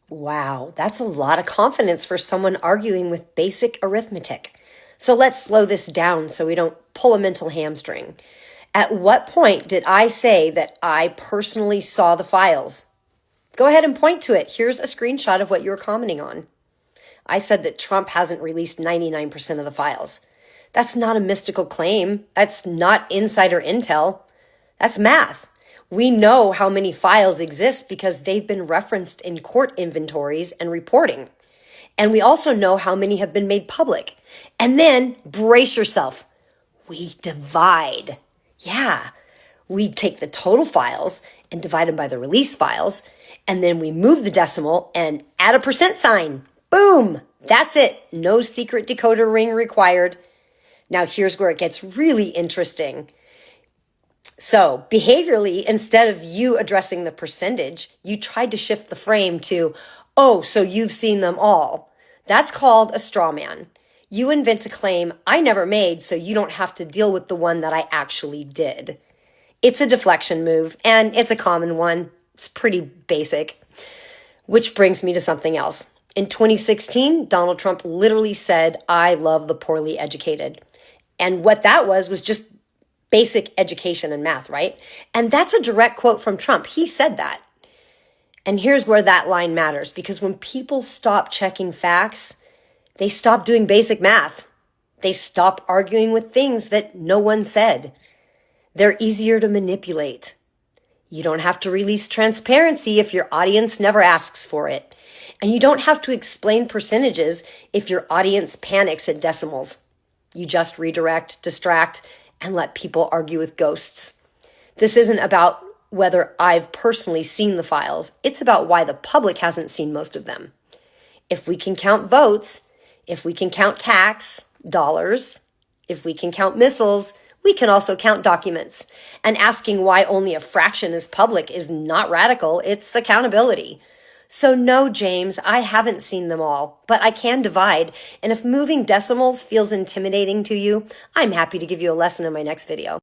Wow, that's a lot of confidence for someone arguing with basic arithmetic. So let's slow this down so we don't pull a mental hamstring. At what point did I say that I personally saw the files? Go ahead and point to it. Here's a screenshot of what you were commenting on. I said that Trump hasn't released 99% of the files. That's not a mystical claim. That's not insider intel. That's math. We know how many files exist because they've been referenced in court inventories and reporting. And we also know how many have been made public. And then, brace yourself, we divide. Yeah, we take the total files and divide them by the release files, and then we move the decimal and add a percent sign. Boom! That's it. No secret decoder ring required. Now here's where it gets really interesting. So behaviorally, instead of you addressing the percentage, you tried to shift the frame to, oh, so you've seen them all. That's called a straw man. You invent a claim I never made so you don't have to deal with the one that I actually did. It's a deflection move, and it's a common one. It's pretty basic. Which brings me to something else. In 2016, Donald Trump literally said, I love the poorly educated. And what that was just basic education and math, right? And that's a direct quote from Trump. He said that. And here's where that line matters, because when people stop checking facts, they stop doing basic math. They stop arguing with things that no one said. They're easier to manipulate. You don't have to release transparency if your audience never asks for it. And you don't have to explain percentages if your audience panics at decimals. You just redirect, distract, and let people argue with ghosts. This isn't about whether I've personally seen the files. It's about why the public hasn't seen most of them. If we can count votes, if we can count tax dollars, if we can count missiles, we can also count documents. And asking why only a fraction is public is not radical, it's accountability. So no, James, I haven't seen them all, but I can divide. And if moving decimals feels intimidating to you, I'm happy to give you a lesson in my next video.